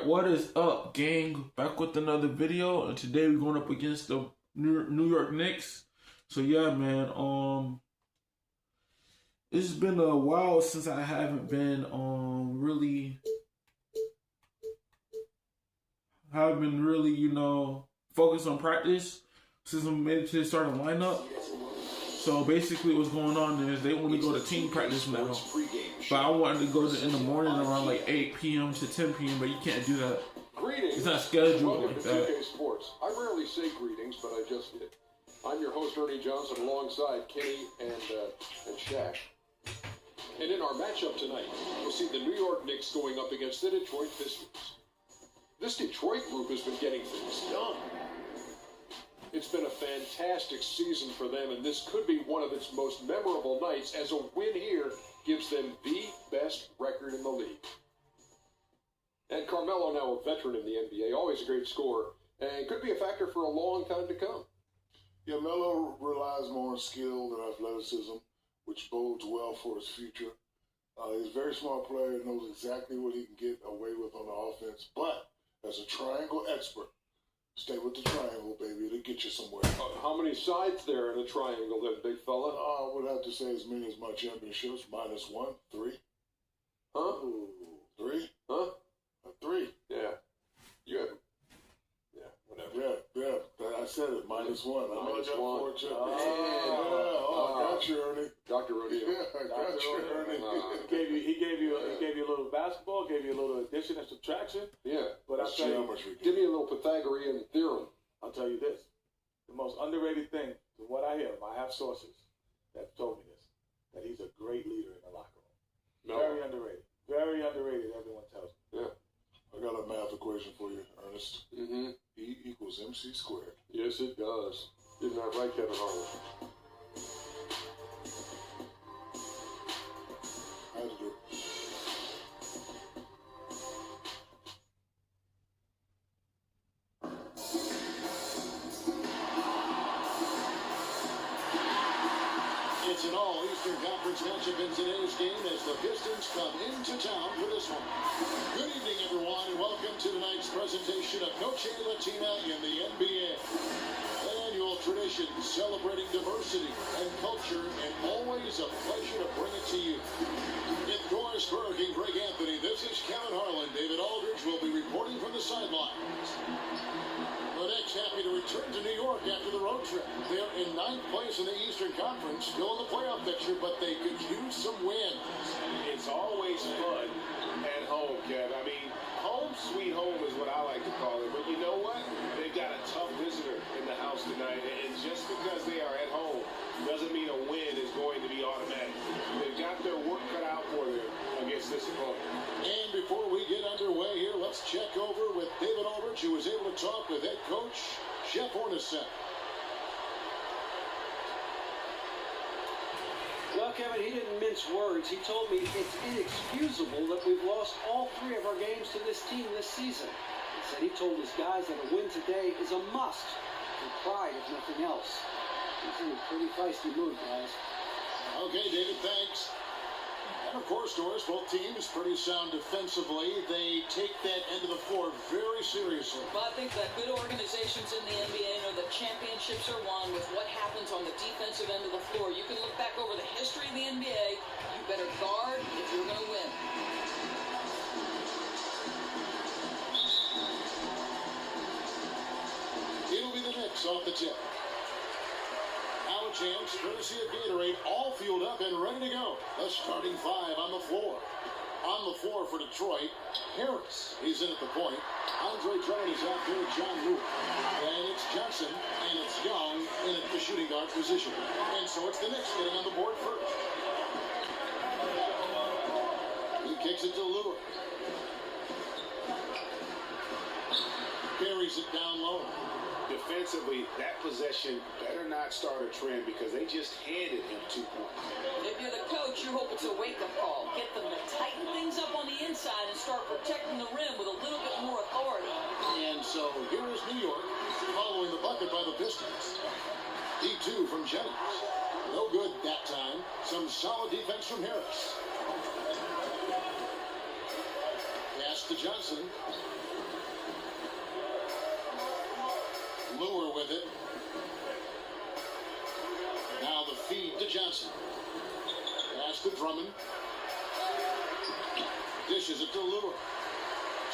what is up, gang? Back with another video, and today we're going up against the New York Knicks. So yeah, man, it's been a while since I haven't been really, focused on practice since I made it to the starting lineup. So basically what's going on is they only go to team practice now. But I wanted to go in the morning around like 8 p.m. to 10 p.m., but you can't do that. It's not scheduled like that. Sports. I rarely say greetings, but I just did. I'm your host, Ernie Johnson, alongside Kenny and Shaq. And in our matchup tonight, we'll see the New York Knicks going up against the Detroit Pistons. This Detroit group has been getting things done. It's been a fantastic season for them, and this could be one of its most memorable nights, as a win here gives them the best record in the league. And Carmelo, now a veteran in the NBA, always a great scorer, and could be a factor for a long time to come. Yeah, Melo relies more on skill than athleticism, which bodes well for his future. He's a very smart player, knows exactly what he can get away with on the offense, but as a triangle expert, stay with the triangle, baby. It'll get you somewhere. How many sides there in a triangle, then, big fella? I would have to say as many as my championships, -1, 3. Huh? 3? Huh? 3. Yeah. You have... Yeah, whatever. Yeah. I said it, -1. -1. I got you, Ernie. Dr. Rodeo. Yeah, I got you, Ernie. He gave you a little basketball, gave you a little addition and subtraction. Yeah. But I'll tell you, give me a little Pythagorean theorem. I'll tell you this. The most underrated thing, from what I hear, I have sources that told me this, that he's a great leader in the locker room. No. Very underrated. Very underrated, everyone tells me. Yeah. I got a math equation for you, Ernest. Mm-hmm. E equals MC squared. Yes, it does. Isn't that right, Kevin Harlan? I had to do it. It's an all-Eastern Conference matchup in today's game as the Pistons come into town for this one. Good evening, everyone, and welcome to tonight's presentation of Noche Latina in the NBA. Annual tradition celebrating diversity and culture, and always a pleasure to bring it to you. In Dorisburg and Greg Anthony, this is Kevin Harlan. David Aldridge will be reporting from the sidelines. The Knicks happy to return to New York after the road trip. They're in 9th place in the Eastern Conference, still in the playoff picture, but they could use some wins. It's always fun at home, Kev. I mean, home sweet home is what I like to call it. But you know what? They've got a tough visitor in the house tonight. And just because they are at home doesn't mean a win is going to be automatic. They've got their work cut out for them against this opponent. And before we get underway here, let's check over with David Aldridge, who was able to talk with head coach Jeff Hornacek. Well, Kevin, he didn't mince words. He told me it's inexcusable that we've lost all 3 of our games to this team this season. He said he told his guys that a win today is a must, for pride if nothing else. He's in a pretty feisty mood, guys. Okay, David, thanks. And of course, Doris, both teams pretty sound defensively. They take that end of the floor very seriously. Well, I think that good organizations in the NBA know that championships are won with what happens on the defensive end of the floor. You can look back over the history of the NBA. You better guard if you're going to win. It'll be the Knicks off the tip. Now a chance, courtesy of Gatorade, all fueled up and ready to go. The starting 5 on the floor. On the floor for Detroit, Harris is in at the point. Andre Drummond is out there, John Moore. And it's Johnson, and it's Young in at the shooting guard position. And so it's the Knicks getting on the board first. He kicks it to Lillard. Carries it down low. Defensively, that possession better not start a trend because they just handed him 2 points. If you're the coach, you hope it's a wake-up call. Get them to tighten things up on the inside and start protecting the rim with a little bit more authority. And so here is New York following the bucket by the Pistons. D2 from Jennings. No good that time. Some solid defense from Harris. Pass to Johnson. Lure with it. Now the feed to Johnson. Pass to Drummond. Dishes it to Lure.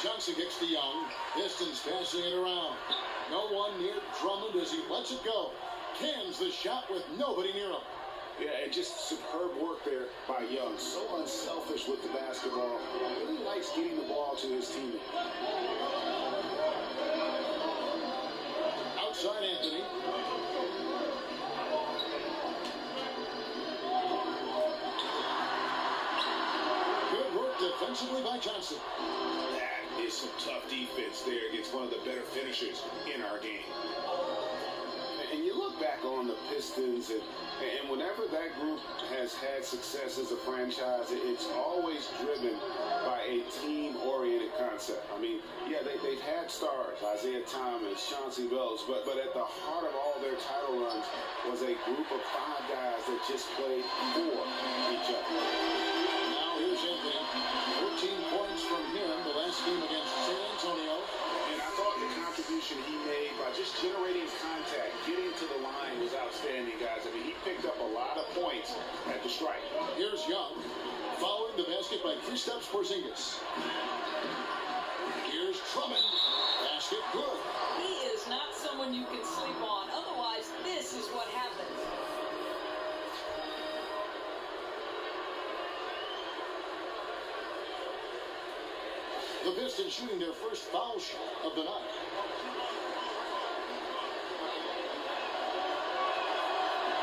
Johnson kicks to Young. Pistons passing it around. No one near Drummond as he lets it go. Cans the shot with nobody near him. Yeah, and just superb work there by Young. So unselfish with the basketball. Really likes getting the ball to his teammate. Outside Anthony. Good work defensively by Johnson. That is some tough defense there against one of the better finishers in our game. And you look back on the Pistons, and whenever that group has had success as a franchise, it's always driven by a team-oriented concept. I mean, yeah, they've had stars, Isaiah Thomas, Chauncey Billups, but at the heart of all their title runs was a group of 5 guys that just played for each other. Now here's Anthony. 14 points from him the last game against San Antonio. And I thought the contribution he made by just generating contact, getting to the line was outstanding, guys. I mean, he picked up a lot of points at the strike. Here's Young, following the basket by Kristaps Porzingis. Here's Drummond. Basket good. He is not someone you can sleep on. Otherwise, this is what happens. The Pistons shooting their first foul shot of the night.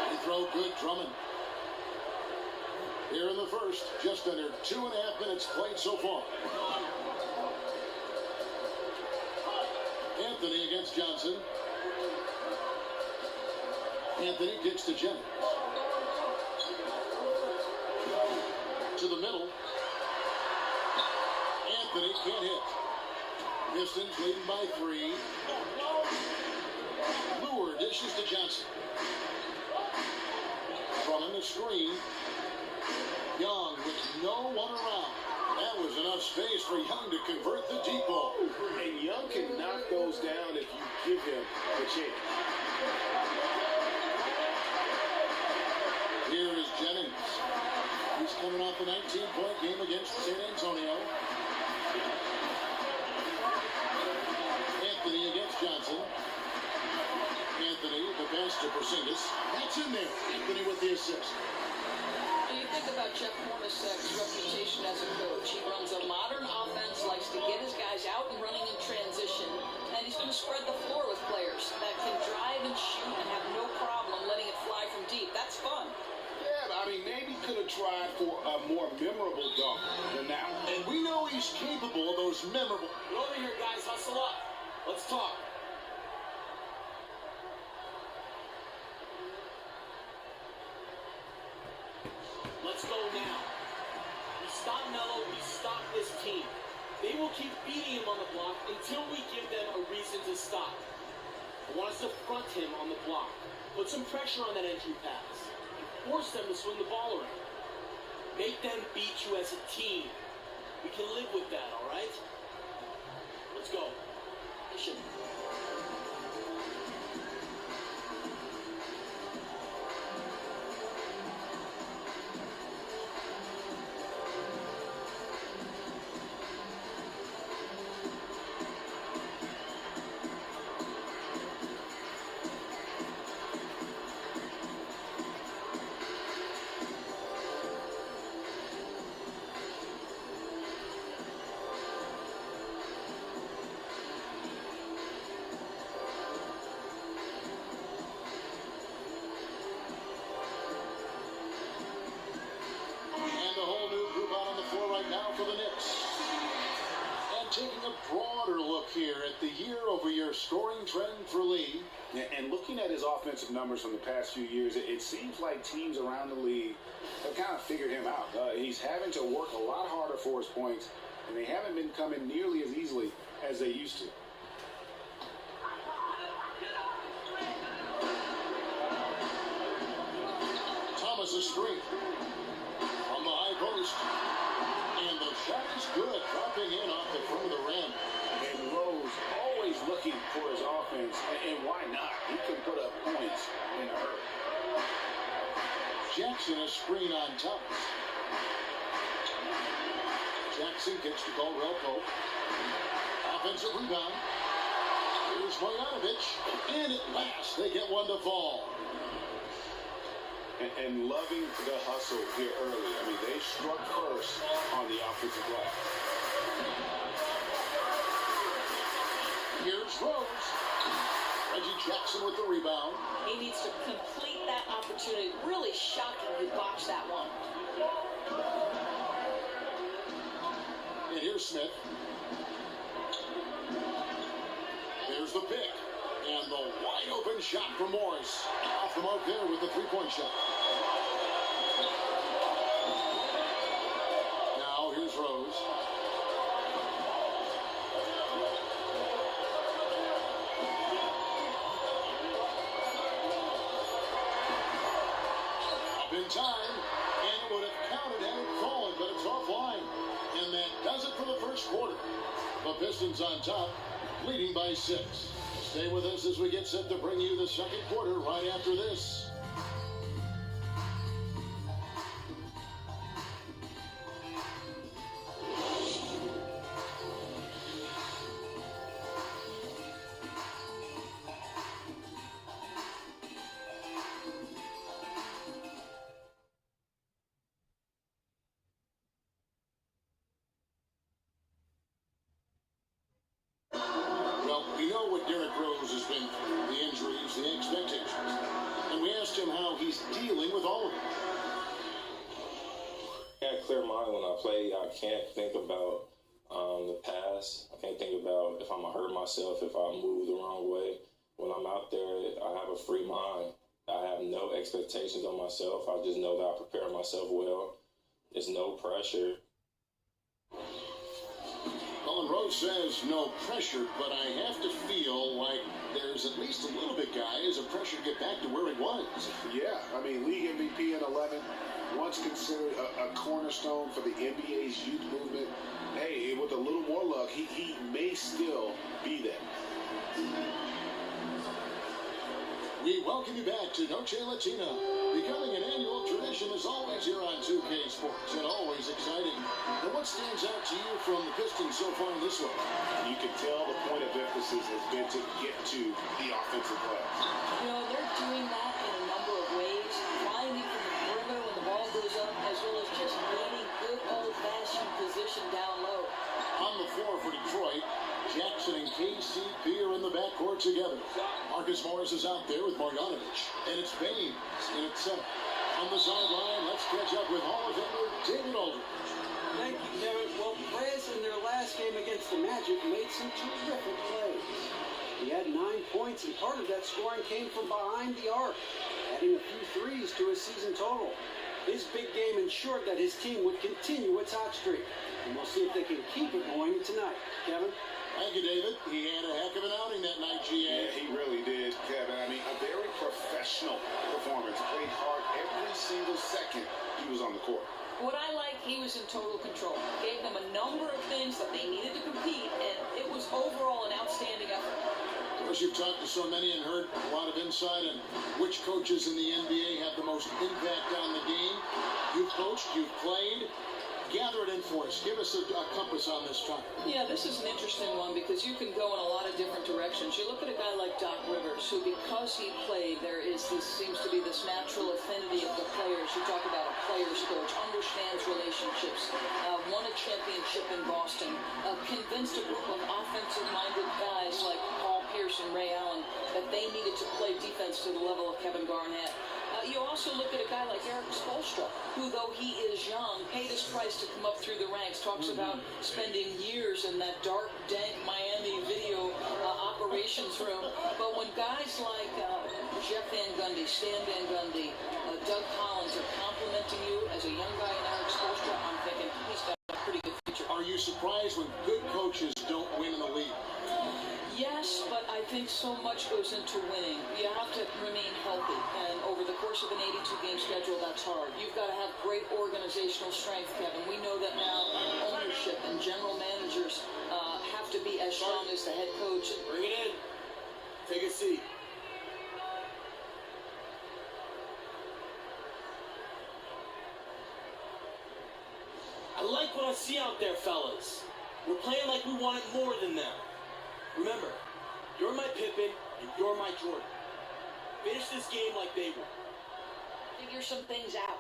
They throw good Drummond. Here in the first, just under 2.5 minutes played so far. Anthony against Johnson. Anthony kicks to Jennings. To the middle. Anthony can't hit. Pistons leading by 3. Lure dishes to Johnson. From the screen. Young with no one around. That was enough space for Young to convert the deep ball. And Young can knock those down if you give him a chance. Here is Jennings. He's coming off a 19-point game against San Antonio. Anthony against Johnson. Anthony, the pass to Porzingis. That's in there. Anthony with the assist. When you think about Jeff Hornacek's reputation as a coach, he runs a modern offense, likes to get his guys out and running in transition, and he's going to spread the floor with players that can drive and shoot and have no problem letting it fly from deep. That's fun. Yeah, I mean, maybe could have tried for a more memorable dunk than that one. And we know he's capable of those memorable. Get over here, guys. Hustle up. Let's talk. Let's go now. We stop Melo. We stop this team. They will keep beating him on the block until we give them a reason to stop. I want us to front him on the block. Put some pressure on that entry pass. Force them to swing the ball around. Make them beat you as a team. We can live with that, all right? Let's go. For the Knicks. And taking a broader look here at the year-over-year scoring trend for Lee. And looking at his offensive numbers from the past few years, it seems like teams around the league have kind of figured him out. He's having to work a lot harder for his points, and they haven't been coming nearly as easily as they used to. Thomas a screen on the high post. And the shot is good, dropping in off the front of the rim. And Rose always looking for his offense, and why not? Jackson a screen on top. Jackson gets to Caldwell Pope. Offensive rebound. Here's Bogdanovich. And at last, they get one to fall. And loving the hustle here early. I mean, they struck first on the offensive glass. Here's Rose. Reggie Jackson with the rebound. He needs to complete that opportunity. Really shocking he botched that one. And here's Smith. There's the pick. And the wide open shot from Morris. Off the mark there with the three-point shot. Now here's Rose. Up in time. And it would have counted had it fallen, but it's offline. And that does it for the first quarter. The Pistons on top, leading by 6. Stay with us as we get set to bring you the second quarter right after this. I can't think about the past. I can't think about if I'm going to hurt myself, if I move the wrong way. When I'm out there, I have a free mind. I have no expectations on myself. I just know that I prepare myself well. There's no pressure. Colin Rose says no pressure, but I have to feel like there's at least a little bit, guys, of pressure to get back to where he was. Yeah, I mean, league MVP at 11, once considered a cornerstone for the NBA's youth movement. Hey, with a little more luck, he may still be there. We welcome you back to Noche Latina. Becoming an annual tradition is always here on 2K Sports, and always exciting. And what stands out to you from the Pistons so far in this one? You can tell the point of emphasis has been to get to the offensive glass. You know, they're doing that in a number of ways. Finding from the perimeter when the ball goes up, as well as just gaining good old-fashioned position down low. On the floor for Detroit, Jackson and KCP are in the backcourt together. Marcus Morris is out there with Bogdanovich. And it's Baines in at center. On the sideline, let's catch up with Hall of Famer David Aldridge. Thank you, Kevin. Well, Perez in their last game against the Magic made some terrific plays. He had 9 points, and part of that scoring came from behind the arc, adding a few threes to his season total. His big game ensured that his team would continue its hot streak. And we'll see if they can keep it going tonight. Kevin? Thank you, David. He had a heck of an outing that night, GA. Yeah, he really did, Kevin. I mean, a very professional performance. Played hard every single second he was on the court. What I like, he was in total control. Gave them a number of things that they needed to compete, and it was overall an outstanding effort. Of course, you've talked to so many and heard a lot of insight on which coaches in the NBA have the most impact on the game. You've coached, you've played. Gather it in for us. Give us a compass on this topic. Yeah, this is an interesting one because you can go in a lot of different directions. You look at a guy like Doc Rivers, who because he played, seems to be this natural affinity of the players. You talk about a player's coach, understands relationships, won a championship in Boston, convinced a group of offensive-minded guys like Paul Pierce and Ray Allen that they needed to play defense to the level of Kevin Garnett. You also look at a guy like Eric Spoelstra, who, though he is young, paid his price to come up through the ranks. Talks about spending years in that dark, dank Miami video operations room. But when guys like Jeff Van Gundy, Stan Van Gundy, Doug Collins are complimenting you as a young guy in Eric Spoelstra, I'm thinking he's got a pretty good future. Are you surprised when good coaches don't win in the league? Yes, but I think so much goes into winning. You have to remain healthy, and over the course of an 82-game schedule, that's hard. You've got to have great organizational strength, Kevin. We know that now ownership and general managers have to be as strong as the head coach. Bring it in. Take a seat. want to see out there, fellas? We're playing like we want it more than them. Remember, you're my Pippen and you're my Jordan. Finish this game like they will. Figure some things out.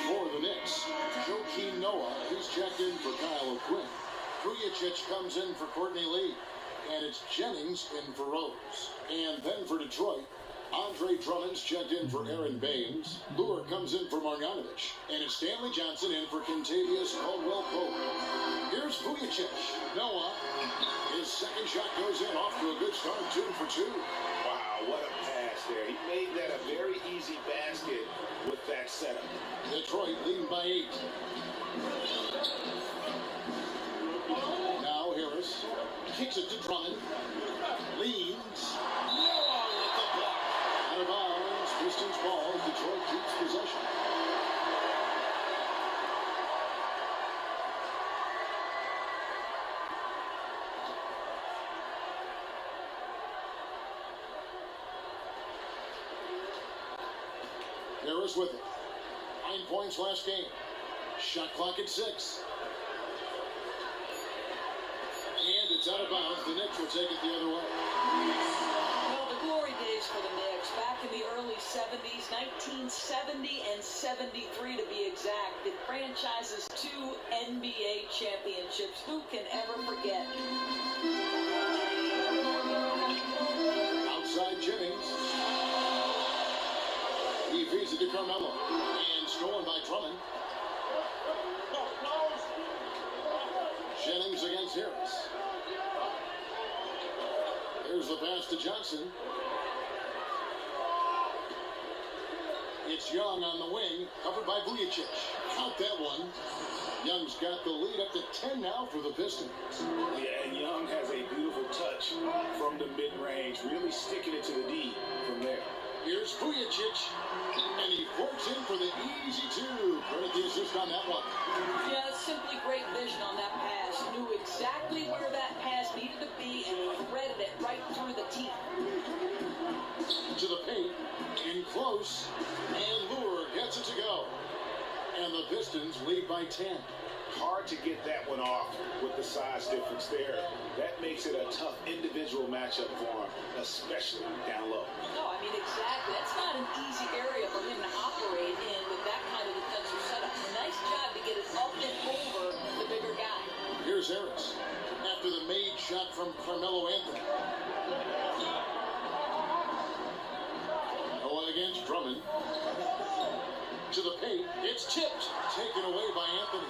For the Knicks, Joakim Noah, he's checked in for Kyle O'Quinn. Vujacic comes in for Courtney Lee. And it's Jennings in for Rose. And then for Detroit, Andre Drummond's checked in for Aaron Baines. Lure comes in for Marjanovic. And it's Stanley Johnson in for Kentavious Caldwell-Pope. Here's Vujacic. Noah, his second shot goes in, off to a good start, 2 for 2. Wow, what a pass there. He made that a very easy basket with that setup. Detroit leading by 8. Now Harris kicks it to Drummond. Leans. Noah with the block. Out of bounds. Pistons ball. Detroit keeps possession. Harris with it. 9 points last game. Shot clock at 6. And it's out of bounds. The Knicks will take it the other way. Well, the glory days for the Knicks, back in the early 70s, 1970 and 73 to be exact, the franchise's 2 NBA championships. Who can ever forget? Outside Jennings. He feeds it to Carmelo. And stolen by Drummond. Jennings against Harris. Here's the pass to Johnson. It's Young on the wing, covered by Vujacic. Count that one. Young's got the lead up to 10 now for the Pistons. Yeah, and Young has a beautiful touch from the mid-range, really sticking it to the D from there. Here's Vujacic, and he forks in for the easy 2. Credit the assist on that one. Yeah, simply great vision on that pass. Knew exactly where that pass needed to be and threaded it right through the teeth. To the paint, in close, and Lure gets it to go. And the Pistons lead by 10. Hard to get that one off with the size difference there. That makes it a tough individual matchup for him, especially down low. No, I mean, exactly. That's not an easy area for him to operate in with that kind of defensive setup. A nice job to get it up and over the bigger guy. Here's Harris after the made shot from Carmelo Anthony. Noah against Drummond. To the paint. It's tipped. Taken away by Anthony.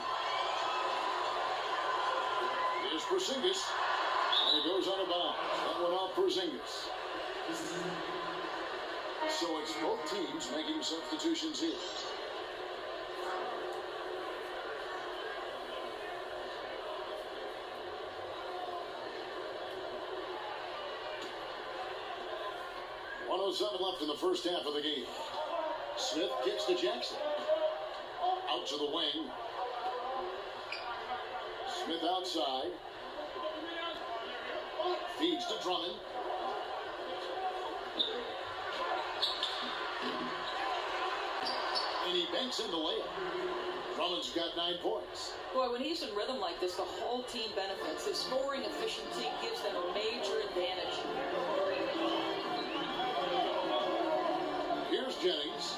Here's Porzingis. And it goes out of bounds. That went off Porzingis. So it's both teams making substitutions here. .107 left in the first half of the game. Smith kicks to Jackson. Out to the wing. Smith outside. Feeds to Drummond. And he banks in the layup. Drummond's got 9 points. Boy, when he's in rhythm like this, the whole team benefits. His scoring efficiency gives them a major advantage. Here's Jennings.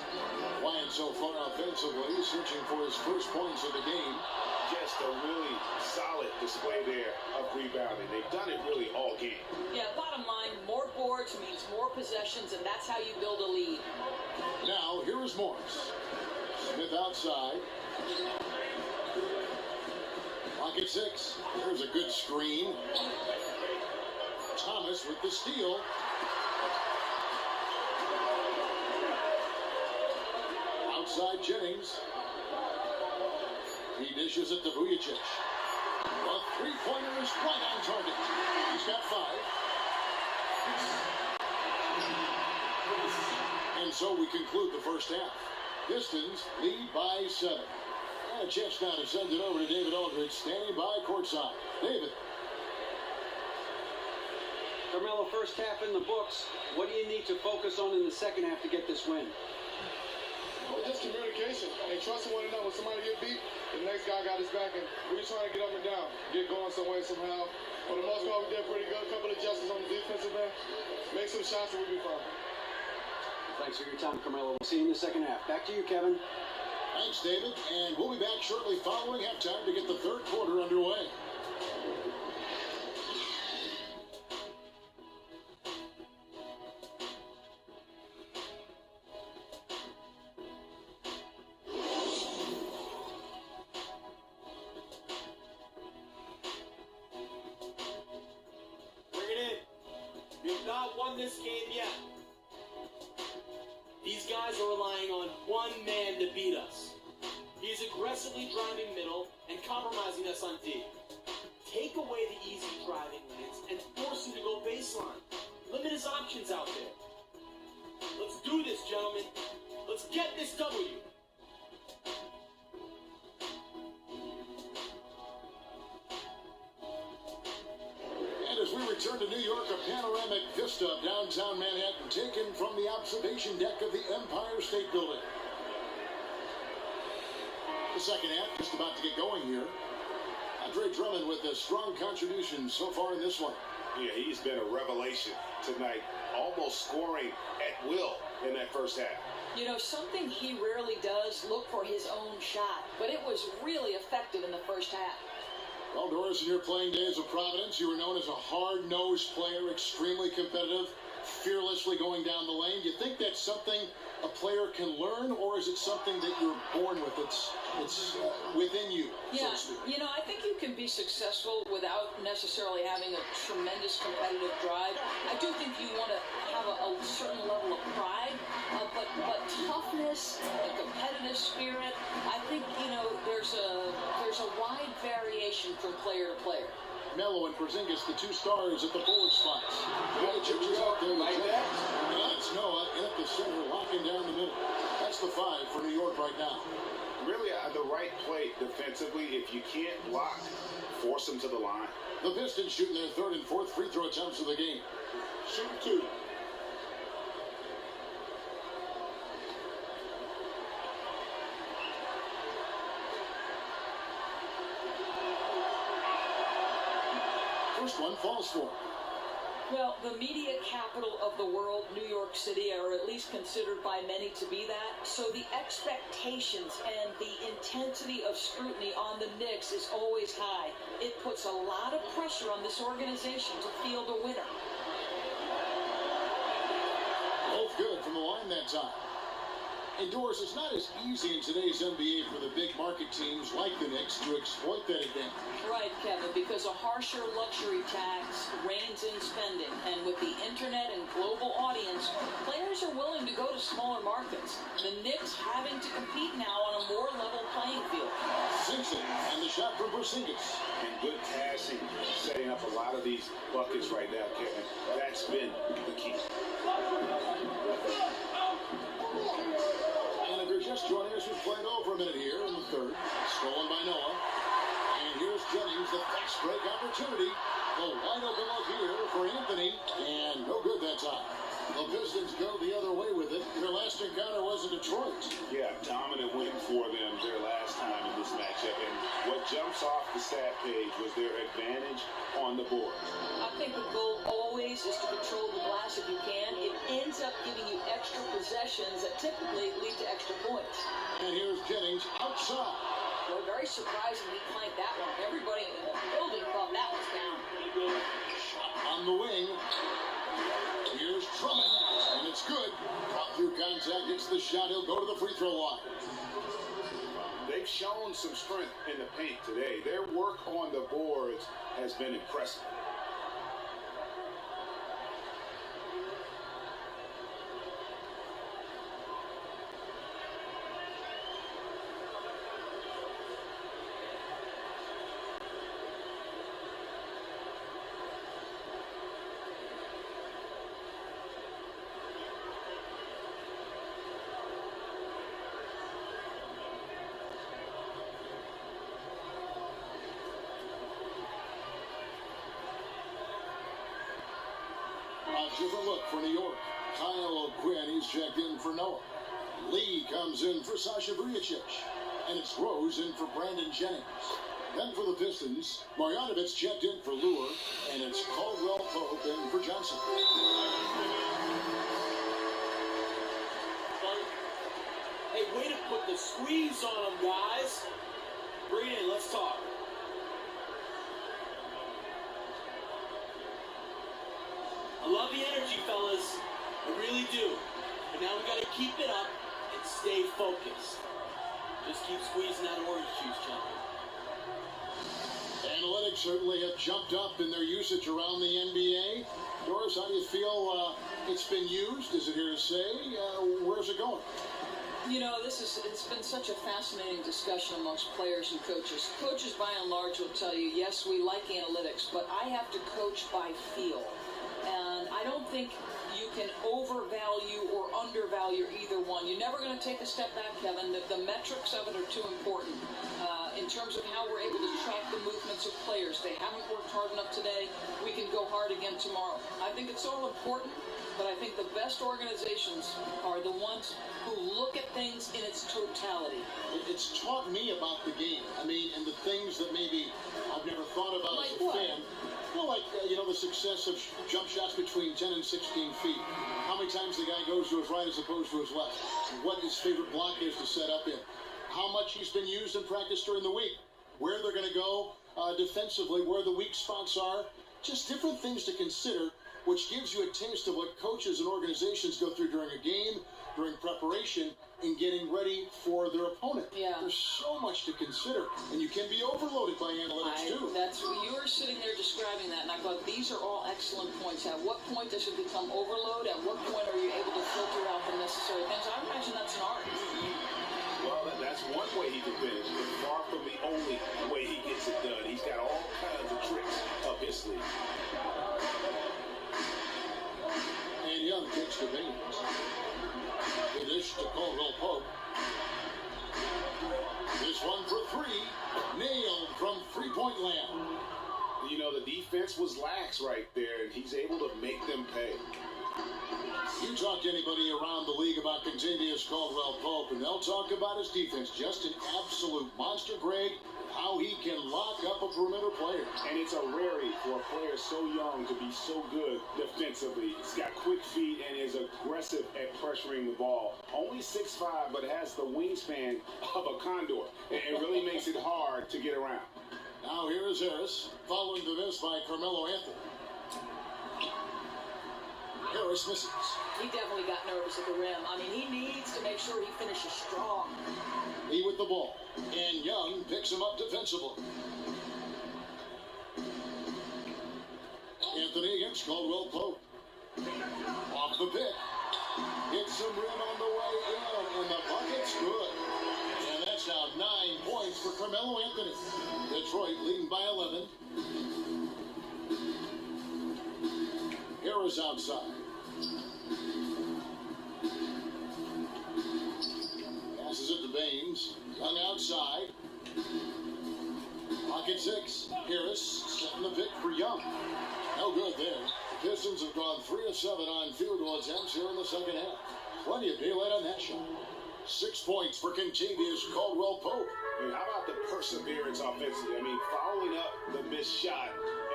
Quiet so far offensively, searching for his first points of the game. Just a really solid display there of rebounding. They've done it really all game. Yeah, bottom line, more boards means more possessions, and that's how you build a lead. Now, here is Morris. Smith Smith outside. Clock at 6. There's a good screen. Thomas with the steal. Outside Jennings. He dishes it to Vujicic. A three-pointer is right on target. He's got 5. And so we conclude the first half. Pistons lead by 7. And a chance now to send it over to David Aldridge, standing by courtside. David. Carmelo, first half in the books. What do you need to focus on in the second half to get this win? Well, just communication and trusting one another. When somebody get beat, the next guy got his back, and we're just trying to get up and down, get going some way, somehow. For the most part, we did pretty good. A couple of adjustments on the defensive end. Make some shots, and we'll be fine. Thanks for your time, Carmelo. We'll see you in the second half. Back to you, Kevin. Thanks, David. And we'll be back shortly following halftime to get the third quarter underway. Bring it in. We've not won this game yet. These guys are relying on one man to beat us. He's aggressively driving middle and compromising us on D. Take away the easy driving lanes and force him to go baseline. Limit his options out there. Let's do this, gentlemen. Let's get this W. And as we return to New York, a panoramic vista of downtown Manhattan taken from the observation deck of the Empire State Building. The second half just about to get going here. Andre Drummond with a strong contribution so far in this one. Yeah, he's been a revelation tonight, almost scoring at will in that first half. You know, something he rarely does, look for his own shot, but it was really effective in the first half. Well, Doris, in your playing days of Providence, you were known as a hard-nosed player, extremely competitive, fearlessly going down the lane. Do you think that's something a player can learn, or is it something that you're born with? It's within you, so to speak. You know, I think you can be successful without necessarily having a tremendous competitive drive. I do think you want to have a certain level of pride, but toughness and competitive spirit, I think, you know, there's a wide variation from player to player. Melo and Porzingis, the two stars at the forward spots. Vujicic is out there like that. And that's Noah in at the center, locking down the middle. That's the 5 for New York right now. Really, the right play defensively. If you can't block, force them to the line. The Pistons shooting their third and fourth free throw attempts of the game. Shoot 2. First one falls for him. Well, the media capital of the world, New York City, are at least considered by many to be that. So the expectations and the intensity of scrutiny on the Knicks is always high. It puts a lot of pressure on this organization to field a winner. Both good from the line that time. And Doris, it's not as easy in today's NBA for the big market teams like the Knicks to exploit that advantage. Right, Kevin, because a harsher luxury tax reigns in spending. And with the internet and global audience, players are willing to go to smaller markets. The Knicks having to compete now on a more level playing field. Simpson and the shot from Porzingis. And good passing, setting up a lot of these buckets right now, Kevin. That's been the key. And if you're just joining us, we've played over a minute here in the third. Stolen by Noah. And here's Jennings, the fast break opportunity. The wide open look here for Anthony. And no good that time. The Pistons go the other way with it. Their last encounter was in Detroit. Yeah, dominant win for them their last time in this matchup. And what jumps off the stat page was their advantage on the board. I think the goal always is to control the glass if you can. It ends up giving you extra possessions that typically lead to extra points. And here's Jennings outside. Well, very surprisingly clanked that one. Everybody in the building thought that was down. Shot on the wing. Here's Drummond, and it's good. Drop through contact, gets the shot. He'll go to the free throw line. they've shown some strength in the paint today. Their work on the boards has been impressive. A different look for New York. Kyle O'Quinn, he's checked in for Noah. Lee comes in for Sasha Vrjacic. And it's Rose in for Brandon Jennings. Then for the Pistons, Marjanovic checked in for Lure. And it's Caldwell Pope in for Johnson. Hey, way to put the squeeze on them, guys. Bring it in, let's talk. I love the energy, fellas. I really do. But now we gotta keep it up and stay focused. Just keep squeezing that orange juice, gentlemen. Analytics certainly have jumped up in their usage around the NBA. Doris, how do you feel it's been used? Is it here to say? Where's it going? You know, it's been such a fascinating discussion amongst players and coaches. Coaches, by and large, will tell you, yes, we like analytics, but I have to coach by feel. And I don't think you can overvalue or undervalue either one. You're never going to take a step back, Kevin. The metrics of it are too important in terms of how we're able to track the movements of players. They haven't worked hard enough today. We can go hard again tomorrow. I think it's all important, but I think the best organizations are the ones who look at things in its totality. It's taught me about the game. I mean, and the things that maybe I've never thought about like as a what? fan. Well, like, the success of jump shots between 10 and 16 feet. How many times the guy goes to his right as opposed to his left. What his favorite block is to set up in. How much he's been used in practice during the week. Where they're going to go defensively, where the weak spots are. Just different things to consider, which gives you a taste of what coaches and organizations go through during a game, during preparation, and getting ready for their opponent. Yeah. There's so much to consider, and you can be overloaded by analytics too. You were sitting there describing that, and I thought these are all excellent points. At what point does it become overload? At what point are you able to filter out the necessary things? I imagine that's an art. Well, that's one way he can finish, but far from the only way he gets it done. He's got all kinds of tricks up his sleeve. And Young kicks the Beans. The dish to Caldwell Pope. This one for three. Nailed from three-point land. You know, the defense was lax right there, and he's able to make them pay. You talk to anybody around the league about Contavious Caldwell Pope, and they'll talk about his defense. Just an absolute monster, Greg. How he can lock up a perimeter player. And it's a rarity for a player so young to be so good defensively. He's got quick feet and is aggressive at pressuring the ball. Only 6'5", but has the wingspan of a condor. It really makes it hard to get around. Now here is Harris, following the miss by Carmelo Anthony. Harris misses. He definitely got nervous at the rim. I mean, he needs to make sure he finishes strong. He with the ball. And Young picks him up defensively. Anthony against Caldwell Pope. Off the pick. Hits some rim on the way in, and the bucket's good. And that's now 9 points for Carmelo Anthony. Detroit leading by 11. Harris outside. Passes it to Baines. Young outside. Pocket 6. Harris setting the pick for Young. No good there. The Pistons have gone 3 of 7 on field goal attempts here in the second half. Plenty of daylight on that shot. 6 points for Contavious Caldwell Pope. And how about the perseverance offensively? I mean, following up the missed shot,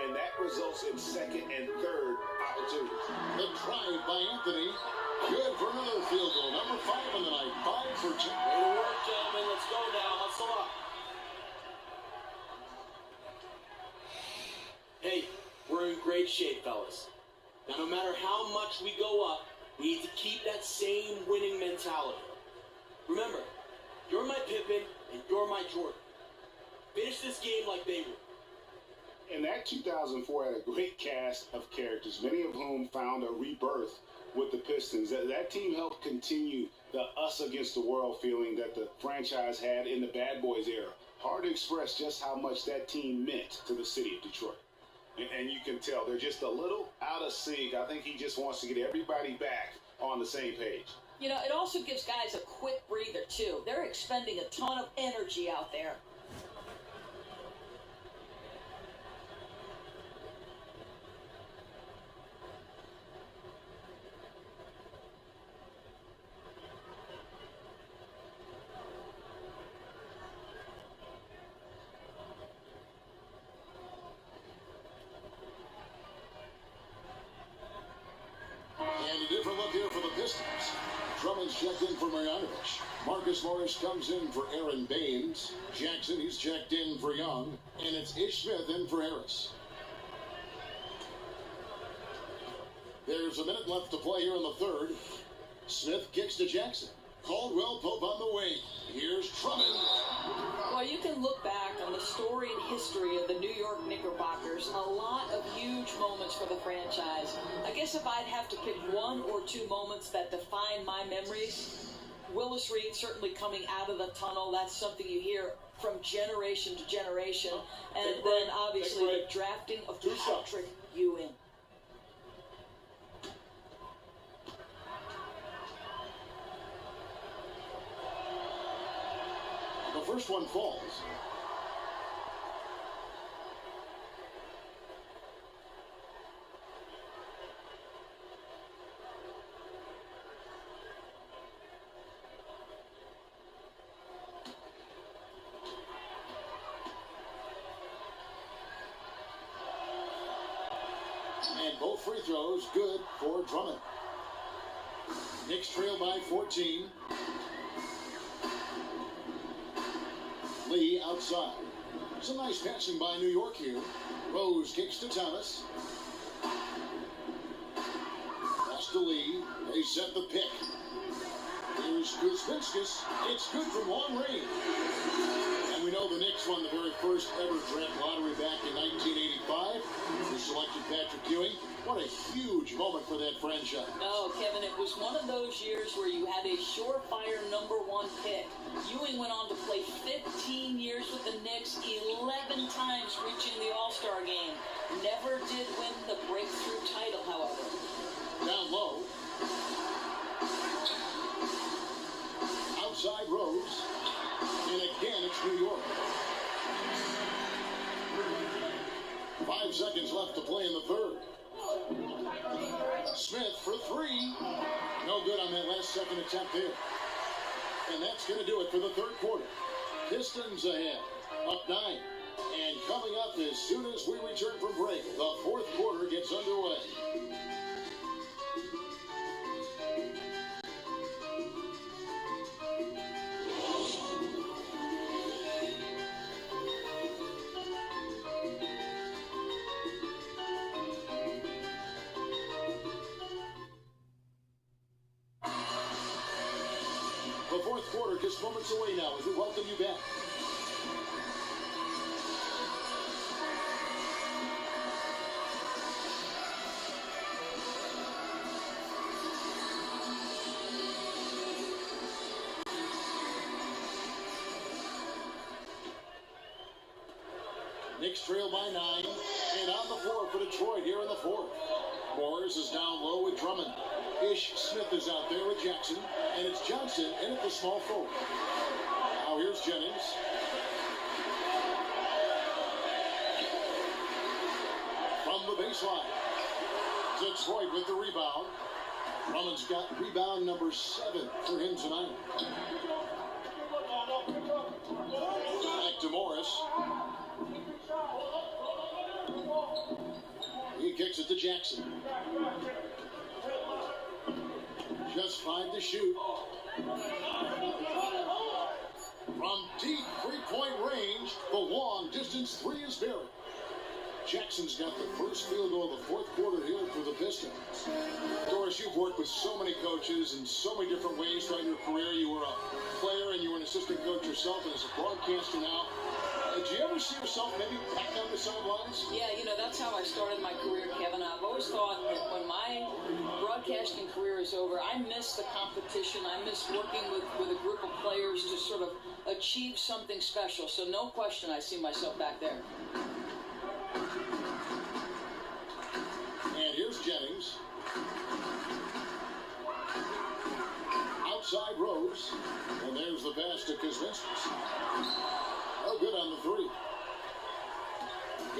and that results in second and third opportunities. The drive by Anthony. Good for another field goal. Number 5 on the night. 5 for 2. Way to work, gentlemen. Let's go now. Hustle up. Hey, we're in great shape, fellas. Now, no matter how much we go up, we need to keep that same winning mentality. Remember, You're my Pippen, and you're my Jordan. Finish this game like they would. And that 2004 had a great cast of characters, many of whom found a rebirth with the Pistons. That team helped continue the us against the world feeling that the franchise had in the Bad Boys era. Hard to express just how much that team meant to the city of Detroit. And you can tell they're just a little out of sync. I think he just wants to get everybody back on the same page. You know, it also gives guys a quick breather, too. They're expending a ton of energy out there. And a different look here for the Pistons. Drummond's checked in for Marjanovic. Marcus Morris comes in for Aaron Baines. Jackson, he's checked in for Young. And it's Ish Smith in for Harris. There's a minute left to play here in the third. Smith kicks to Jackson. Caldwell Pope on the wing. Here's Drummond. Well, you can look back on the story and history of the New York Knickerbockers. A lot of huge moments for the franchise. I guess if I'd have to pick one or two moments that define my memories, Willis Reed certainly coming out of the tunnel. That's something you hear from generation to generation. And then obviously the drafting of Patrick Ewing. The first one falls. And both free throws good for Drummond. Knicks trail by 14. Lee outside. Some nice passing by New York here. Rose kicks to Thomas. Pass to Lee. They set the pick. Here's Kuzminskis. It's good from long range. And we know the Knicks won the very first ever draft lottery back in 1985. They selected Patrick Ewing. What a huge moment for that franchise. Oh, Kevin, it was one of those years where you had a surefire #1 pick. Ewing went on to play 15 years with the Knicks, 11 times reaching the All-Star game. Never did win the breakthrough title, however. Down low. Outside Rose. And again, it's New York. 5 seconds left to play in the third. Smith for three. No good on that last second attempt there. And that's going to do it for the third quarter. Pistons ahead, up 9. And coming up as soon as we return from break, the fourth quarter gets underway. The fourth quarter just moments away now as we welcome you back. Knicks trail by 9, and on the floor for Detroit here in the fourth. Morris is down low with Drummond. Ish Smith is out there with Jackson, and it's Johnson in at the small forward. Now here's Jennings. From the baseline. Detroit with the rebound. Drummond's got rebound number 7 for him tonight. Back to Morris. He kicks it to Jackson. Just 5 to shoot. From deep three-point range, the long distance three is buried. Jackson's got the first field goal of the fourth quarter here for the Pistons. Doris, you've worked with so many coaches in so many different ways throughout your career. You were a player and you were an assistant coach yourself, and as a broadcaster now. Did you ever see yourself maybe back on the sidelines? Yeah, that's how I started my career, Kevin. I've always thought that when my broadcasting career is over, I miss the competition. I miss working with a group of players to sort of achieve something special. So no question, I see myself back there. And here's Jennings. Outside Rose. And there's the pass to Kuzminskis. Oh, good on the three.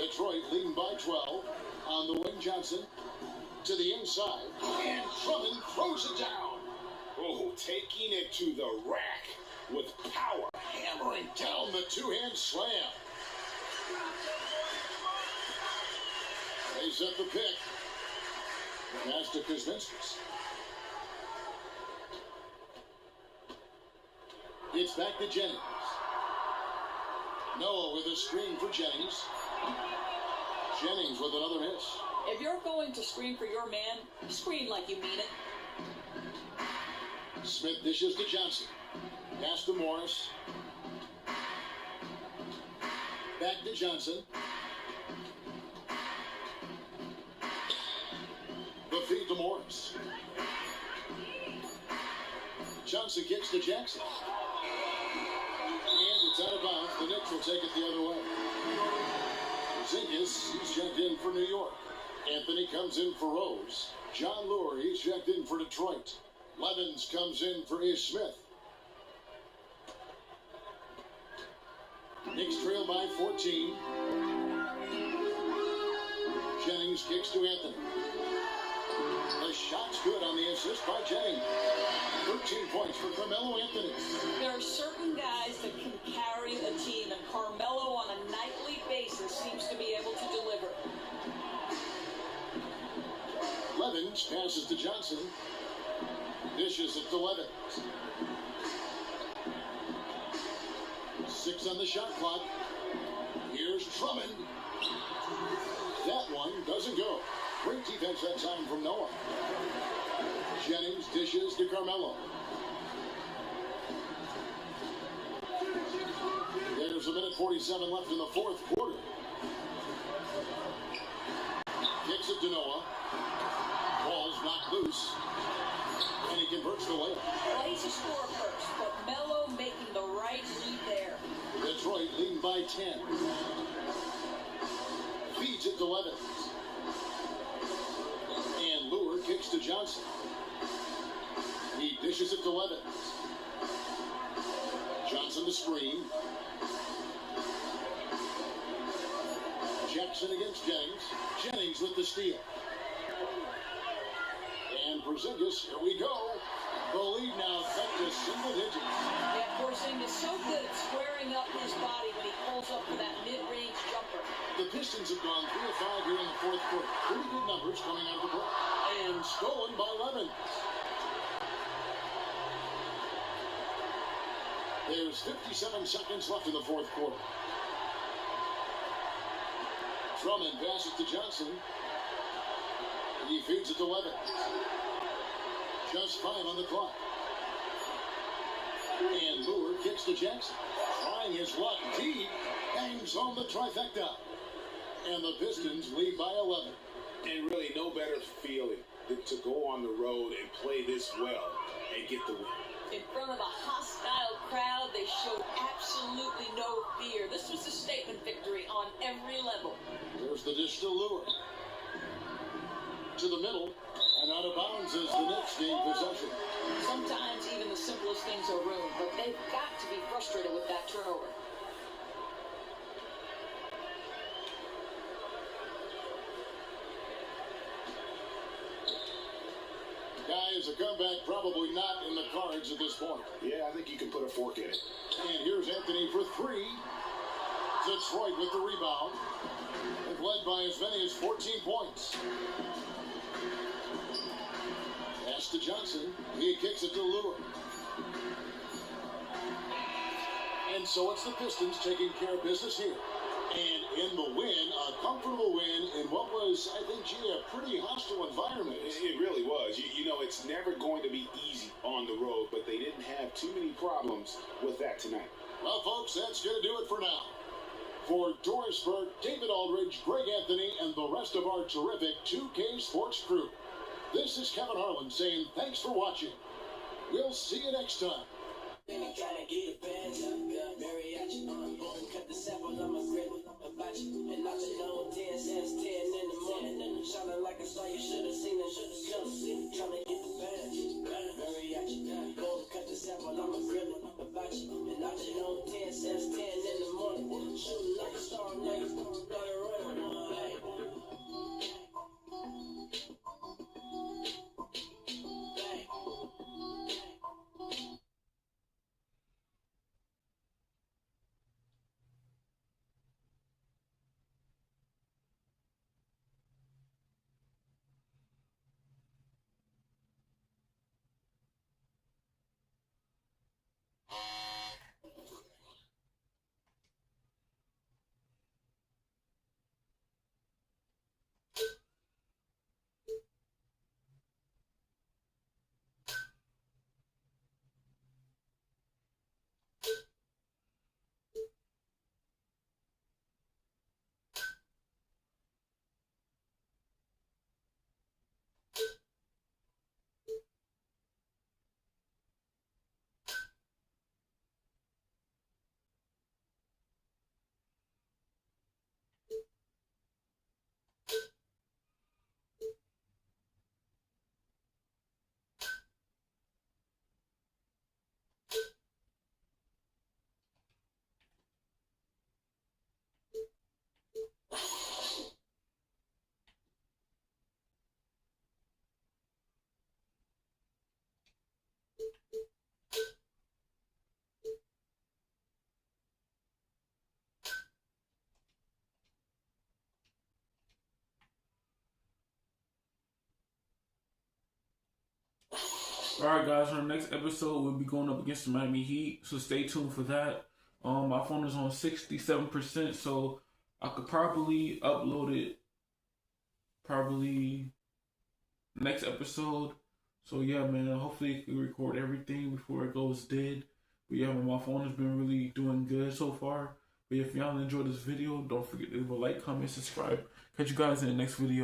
Detroit leading by 12. On the wing, Johnson to the inside. And Drummond throws it down. Oh, taking it to the rack with power. Hammering down the two-hand slam. They set the pick. Pass to Kuzminskis. It's back to Jennings. Noah with a screen for Jennings. Jennings with another miss. If you're going to screen for your man, screen like you mean it. Smith dishes to Johnson. Pass to Morris. Back to Johnson. The feed to Morris. Johnson kicks to Jackson. And it's out of bounds. The Knicks will take it the other way. Zinkis, he's checked in for New York. Anthony comes in for Rose. John Lure, he's checked in for Detroit. Levens comes in for Ish Smith. Knicks trail by 14. Jennings kicks to Anthony. The shot's good on the assist by Jennings. 13 points for Carmelo Anthony. There are certain guys that can carry a team, and Carmelo on a nightly basis seems to be able to deliver. Levens passes to Johnson. Dishes it to Levens. 6 on the shot clock. Here's Drummond. That one doesn't go. Great defense that time from Noah. Jennings dishes to Carmelo. There's a minute 47 left in the fourth quarter. Kicks it to Noah. Ball's knocked loose. And he converts the layup. Plays a score first, but Melo making the right read there. Detroit leading by 10. Feeds it to Levens. And Lure kicks to Johnson. He dishes it to Levens. Johnson the screen. Jackson against Jennings. Jennings with the steal. And Porzingis, here we go. The lead now cut to single digits. Yeah, Porzingis so good at squaring up his body when he pulls up for that mid-range jumper. The Pistons have gone 3 of 5 here in the fourth quarter. Pretty good numbers coming out of the break. And stolen by Levens. There's 57 seconds left in the fourth quarter. Drummond passes to Johnson. He feeds it to Levens. Just 5 on the clock. And Lure kicks to Jackson. Trying his luck deep. Bangs on the trifecta. And the Pistons lead by 11. And really no better feeling than to go on the road and play this well and get the win. In front of a hostile crowd, they showed absolutely no fear. This was a statement victory on every level. There's the dish to Lure. To the middle, and out of bounds as the Knicks gain possession. Sometimes even the simplest things are ruined, but they've got to be frustrated with that turnover. Guys, a comeback probably not in the cards at this point. Yeah, I think you can put a fork in it. And here's Anthony for 3. Detroit with the rebound. They've led by as many as 14 points. Pass to Johnson. He kicks it to Lure. And so it's the Pistons taking care of business here. And in the win, a comfortable win. what was, I think, G, a pretty hostile environment. It really was. You know, it's never going to be easy on the road, but they didn't have too many problems with that tonight. Well, folks, that's going to do it for now. For Doris Burke, David Aldridge, Greg Anthony, and the rest of our terrific 2K Sports crew, this is Kevin Harlan saying thanks for watching. We'll see you next time. Shining like a star, you should have seen it. Trying to get the badge. Mariachi, go cut the sample, I'm a grill about you. And I just know 10 cents, 10 in the morning. Shooting like a star, running. Alright guys, on the next episode we'll be going up against the Miami Heat, so stay tuned for that. My phone is on 67%, so I could probably upload it next episode. So yeah, man, hopefully I can record everything before it goes dead. But yeah, my phone has been really doing good so far. But if y'all enjoyed this video, don't forget to leave a like, comment, subscribe. Catch you guys in the next video.